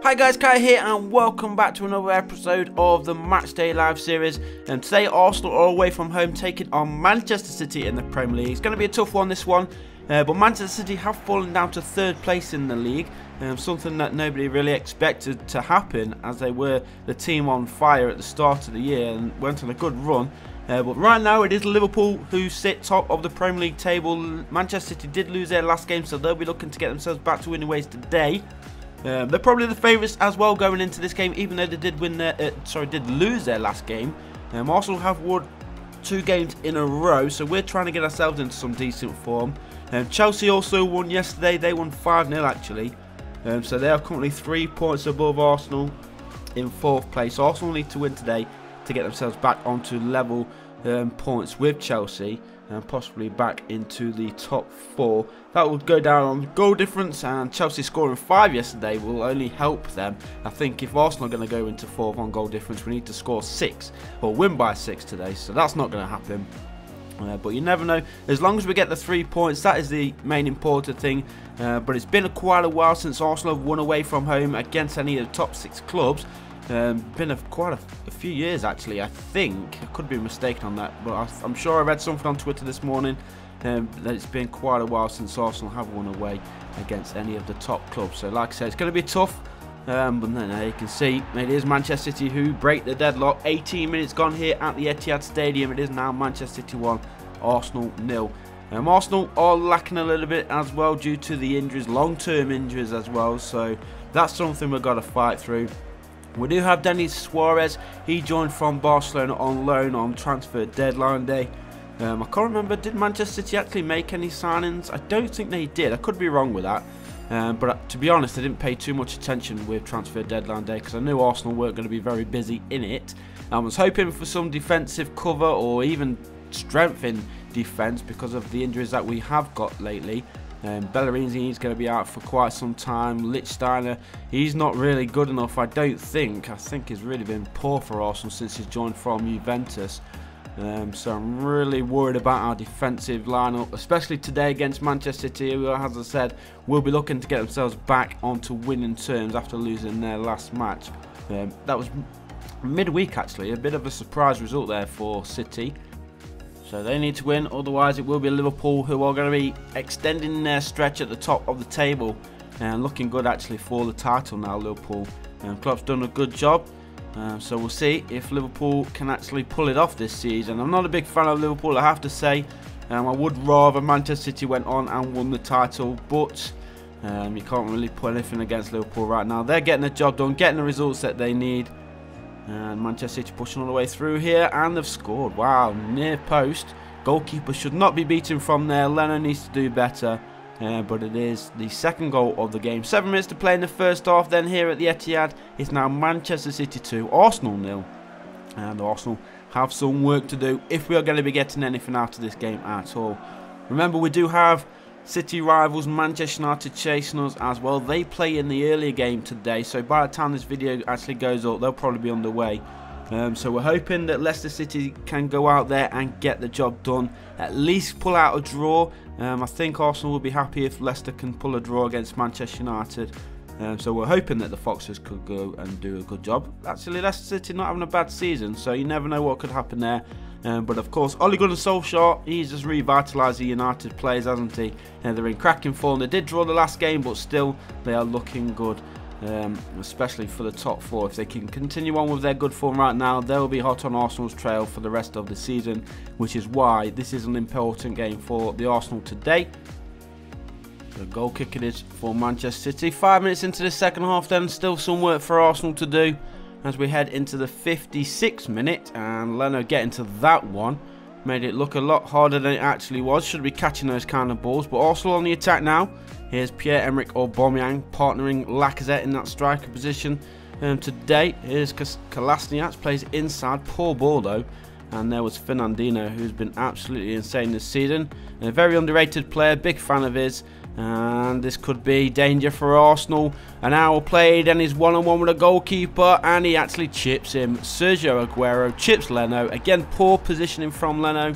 Hi guys, Kai here and welcome back to another episode of the Matchday Live series. And today Arsenal are away from home taking on Manchester City in the Premier League. It's going to be a tough one, this one, but Manchester City have fallen down to third place in the league. Something that nobody really expected to happen, as they were the team on fire at the start of the year and went on a good run. But right now it is Liverpool who sit top of the Premier League table. Manchester City did lose their last game, so they'll be looking to get themselves back to winning ways today. They're probably the favourites as well going into this game, even though they did lose their last game. Arsenal have won 2 games in a row, so we're trying to get ourselves into some decent form. Chelsea also won yesterday. They won 5-0 actually, so they are currently 3 points above Arsenal in 4th place. Arsenal need to win today to get themselves back onto level points with Chelsea and possibly back into the top 4. That will go down on goal difference, and Chelsea scoring 5 yesterday will only help them. I think if Arsenal are going to go into 4th on goal difference, we need to score 6 or win by 6 today, so that's not going to happen. But you never know. As long as we get the 3 points, that is the main important thing. But it's been quite a while since Arsenal have won away from home against any of the top 6 clubs. Been quite a few years actually, I think. I could be mistaken on that, but I'm sure I read something on Twitter this morning that it's been quite a while since Arsenal have won away against any of the top clubs. So like I said, it's going to be tough, but then you can see it is Manchester City who break the deadlock. 18 minutes gone here at the Etihad Stadium. It is now Manchester City 1, Arsenal 0. Arsenal are lacking a little bit as well due to the injuries, long-term injuries as well, so that's something we've got to fight through. We do have Denis Suarez. He joined from Barcelona on loan on transfer deadline day. I can't remember, did Manchester City actually make any signings? I don't think they did. I could be wrong with that. But to be honest, I didn't pay too much attention with transfer deadline day because I knew Arsenal weren't going to be very busy in it. I was hoping for some defensive cover or even strength in defence because of the injuries that we have got lately. Bellerini is going to be out for quite some time. Lichtsteiner, he's not really good enough, I don't think. I think he's really been poor for Arsenal since he's joined from Juventus. So I'm really worried about our defensive lineup, especially today against Manchester City, who, as I said, will be looking to get themselves back onto winning terms after losing their last match. That was midweek actually, a bit of a surprise result there for City. So they need to win, otherwise it will be Liverpool who are going to be extending their stretch at the top of the table and looking good actually for the title now, Liverpool. Klopp's done a good job, so we'll see if Liverpool can actually pull it off this season. I'm not a big fan of Liverpool, I have to say. I would rather Manchester City went on and won the title, but you can't really put anything against Liverpool right now. They're getting the job done, getting the results that they need. And Manchester City pushing all the way through here, and they've scored. Wow, near post. Goalkeeper should not be beaten from there. Leno needs to do better, but it is the second goal of the game. 7 minutes to play in the first half. Then here at the Etihad, it's now Manchester City 2, Arsenal 0. And Arsenal have some work to do if we are going to be getting anything out of this game at all. Remember, we do have City rivals Manchester United chasing us as well. They play in the earlier game today, so by the time this video actually goes up, they'll probably be underway. So we're hoping that Leicester City can go out there and get the job done, at least pull out a draw. I think Arsenal will be happy if Leicester can pull a draw against Manchester United. So we're hoping that the Foxes could go and do a good job. Actually, Leicester City not having a bad season, so you never know what could happen there. But of course, Ole Gunnar Solskjaer, he's just revitalised the United players, hasn't he? They're in cracking form. They did draw the last game, but still, they are looking good, especially for the top 4. If they can continue on with their good form right now, they'll be hot on Arsenal's trail for the rest of the season, which is why this is an important game for the Arsenal today. The goal kick it is for Manchester City. 5 minutes into the second half then, still some work for Arsenal to do as we head into the 56th minute, and Leno getting to that one made it look a lot harder than it actually was. Should be catching those kind of balls, but Arsenal on the attack now. Here's Pierre-Emerick Aubameyang partnering Lacazette in that striker position. Today, here's Kolasinac, plays inside, poor ball though. And there was Fernandinho, who's been absolutely insane this season. A very underrated player, big fan of his. And this could be danger for Arsenal. An hour played and he's one-on-one with a goalkeeper, and he actually chips him. Sergio Aguero chips Leno. Again, poor positioning from Leno.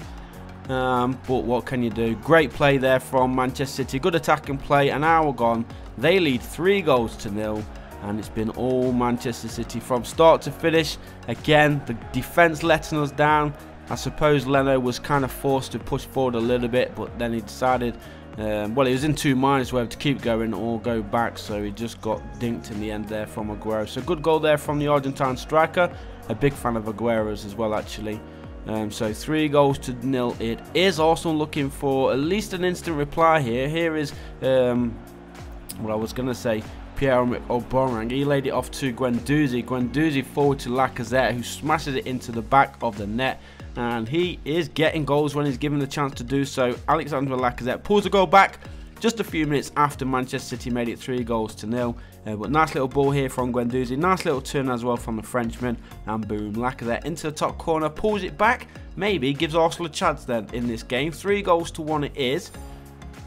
But what can you do? Great play there from Manchester City. Good attacking play. An hour gone. They lead 3 goals to 0. and it's been all Manchester City from start to finish. Again, the defence letting us down. I suppose Leno was kind of forced to push forward a little bit, but then he decided, well, he was in two minds whether to keep going or go back, so he just got dinked in the end there from Aguero. So good goal there from the Argentine striker. A big fan of Aguero's as well, actually. So 3-0 it is. Arsenal looking for at least an instant reply here. Here is what I was going to say, Pierre-Emerick Aubameyang. He laid it off to Guendouzi. Guendouzi forward to Lacazette, who smashes it into the back of the net. And he is getting goals when he's given the chance to do so. Alexander Lacazette pulls the goal back just a few minutes after Manchester City made it 3-0. But nice little ball here from Guendouzi. Nice little turn as well from the Frenchman. And boom, Lacazette into the top corner, pulls it back. Maybe gives Arsenal a chance then in this game. 3-1 it is.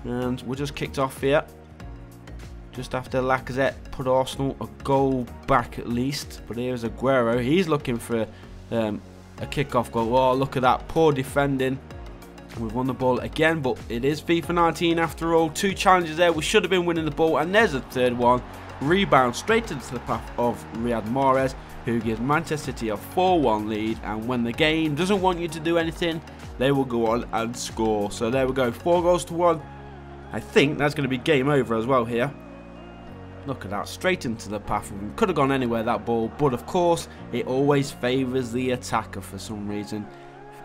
And we're just kicked off here. Just after Lacazette put Arsenal a goal back at least. But here's Aguero. He's looking for a kick-off goal. Oh, look at that. Poor defending. We've won the ball again, but it is FIFA 19 after all. 2 challenges there. We should have been winning the ball. And there's a third one. Rebound straight into the path of Riyad Mahrez, who gives Manchester City a 4-1 lead. And when the game doesn't want you to do anything, they will go on and score. So there we go. 4-1. I think that's going to be game over as well here. Look at that, straight into the path of him. Could have gone anywhere, that ball, but of course it always favours the attacker for some reason.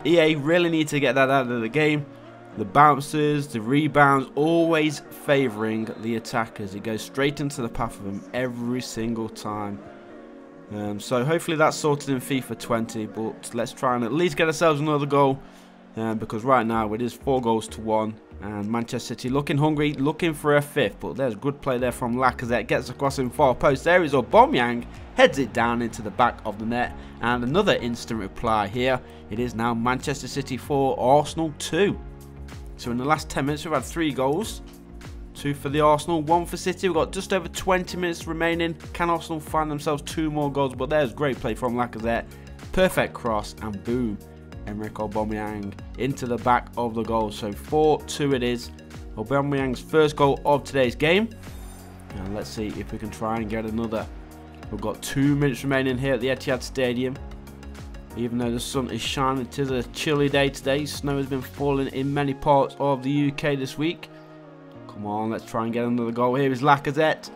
EA really need to get that out of the game. The bounces, the rebounds, always favouring the attackers. It goes straight into the path of him every single time. So hopefully that's sorted in FIFA 20, but let's try and at least get ourselves another goal. Because right now it is 4-1. And Manchester City looking hungry, looking for a 5th. But there's a good play there from Lacazette. Gets across in far post. There is Aubameyang. Heads it down into the back of the net. And another instant reply here. It is now Manchester City 4, Arsenal 2. So in the last 10 minutes we've had 3 goals. 2 for the Arsenal, 1 for City. We've got just over 20 minutes remaining. Can Arsenal find themselves 2 more goals? But there's great play from Lacazette. Perfect cross and boom. Emerick Aubameyang into the back of the goal. So 4-2 it is. Aubameyang's first goal of today's game. And let's see if we can try and get another. We've got 2 minutes remaining here at the Etihad Stadium. Even though the sun is shining, it is a chilly day today. Snow has been falling in many parts of the UK this week. Come on, let's try and get another goal. Here is Lacazette.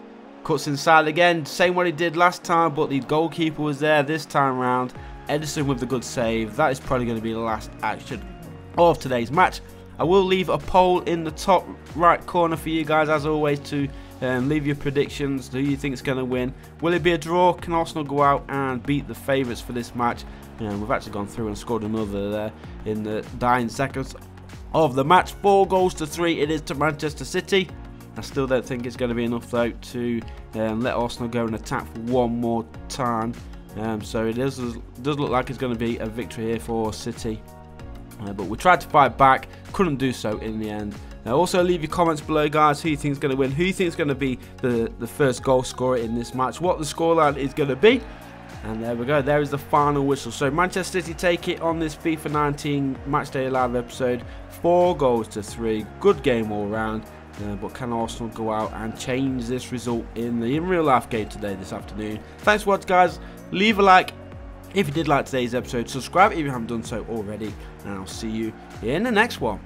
Cuts inside again. Same what he did last time, but the goalkeeper was there this time round. Edison with the good save. That is probably going to be the last action of today's match. I will leave a poll in the top right corner for you guys as always to leave your predictions. Who you think is going to win? Will it be a draw? Can Arsenal go out and beat the favourites for this match? We've actually gone through and scored another there in the dying seconds of the match. 4-3 it is to Manchester City. I still don't think it's going to be enough though to let Arsenal go and attack for one more time. So it does look like it's going to be a victory here for City. But we tried to fight back, couldn't do so in the end. Also leave your comments below guys, who you think is going to win, who you think is going to be the first goal scorer in this match, what the scoreline is going to be. And there we go, there is the final whistle. So Manchester City take it on this FIFA 19 Matchday Live episode, 4-3, good game all round. But can Arsenal go out and change this result in the real life game today, this afternoon? Thanks for watching guys, leave a like if you did like today's episode, subscribe if you haven't done so already, and I'll see you in the next one.